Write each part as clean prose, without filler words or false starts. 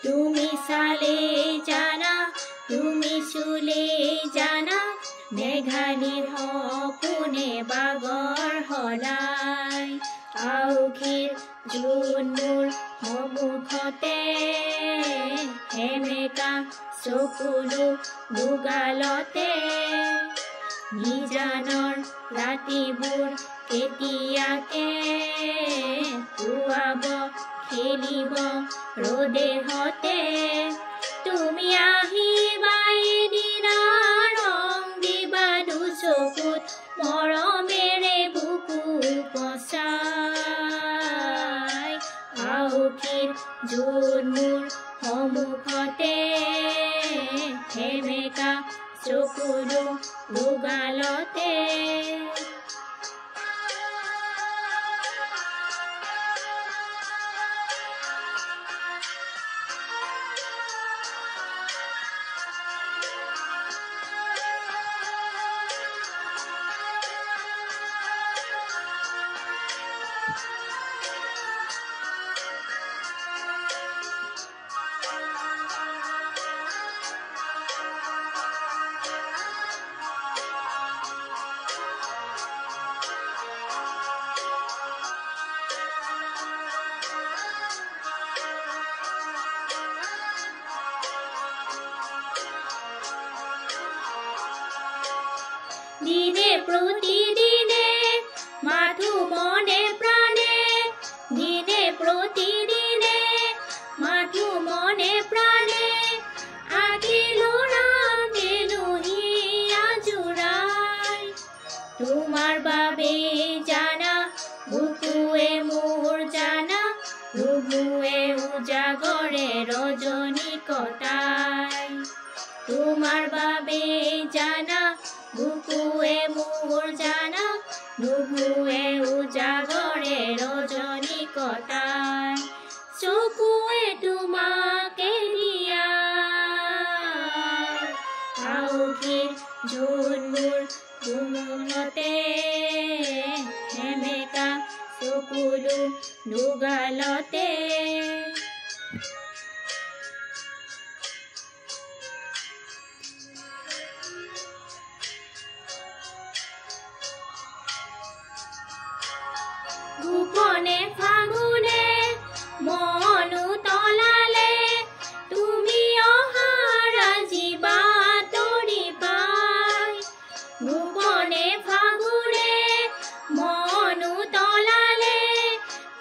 তুমি চালে জানা তুমি চুলে জানা মেঘালীৰ সপোনে বাগৰ হলাই আউখীৰ জোন মোৰ সন্মুখতে সেমেকা চকুলো দুগালতে নিজানৰ ৰাতিবোৰ কেতিয়াকে পুৱাব খেলিব ৰ'দে হতে তুমি আহিবা এদিনা ৰং দিবা দুচকুত মৰমেৰে বুকু পচাই আউখীৰ জোন মোৰ সন্মুখতে সেমেকা চকুলো দুগালতে দিনে প্রতিদিনে মাথু মনে প্রাণে দিনে প্রতিদিনে মাথু মনে প্রাণে আখিলো রাগেলো হিয়া জুড়াই তোমার বাবে জানা বুকুয়ে মোর জানা রুবুয়ে উজাগরে রজনী কটাই তোমার বাবে জানা বুকুয়ে মোর জানা নুবুয়ে উজাগরে রজনী কটাই চকুয়ে তোমাকে দিয়া আউখীৰ জোন মোৰ সন্মুখতে সেমেকা চকুলো দুগালতে গোপনে ফাগুনে মনু তলালে তুমি অহাৰ আজি বাতৰি পাই গোপনে ফাগুনে মনু তলালে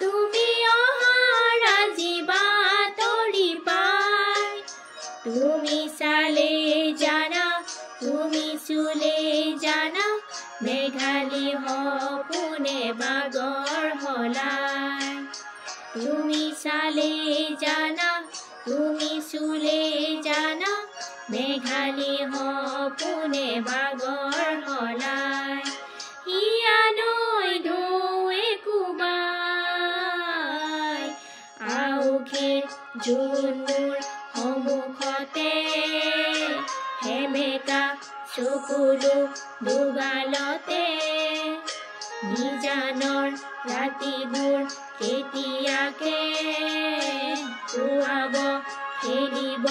তুমি অহাৰ আজি বাতৰি পাই তুমি চালে জানা তুমি চুলে জানা মেঘালী সপোনে বাগৰ হলাই তুমি চালে জানা তুমি চুলে জানা মেঘালী সপোনে বাগৰ হলাই হিয়া নৈ ঢৌৱে কোবাই আউখীৰ জোন মোৰ সন্মুখতে সেমেকা চকুলো দুগালতে নিজানৰ ৰাতিবোৰ কেতিয়াকে পুৱাব খেলিব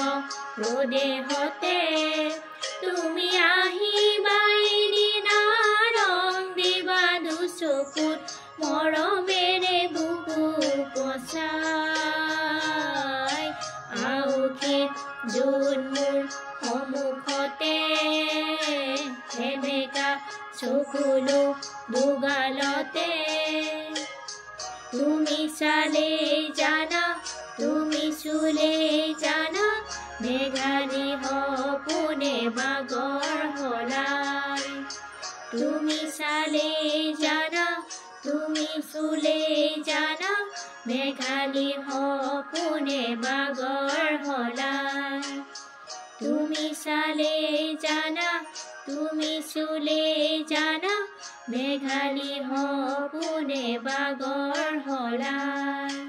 ৰ'দে হতে তুমি আহিবা এদিনা ৰং দিবা দুচকুত মৰমেৰে বুকু পচাই আউখীৰ জোন মোৰ সন্মুখতে সেমেকা চকুলো দুগালতে তুমি চালে জানা তুমি চুলে জানা মেঘালী সপোনে বাগৰ হলাই তুমি চালে জানা তুমি চুলে জানা মেঘালী সপোনে বাগৰ হলাই তুমি চালে জানা তুমি চুলে জানা মেঘালী সপোনে বাগৰ হলাই।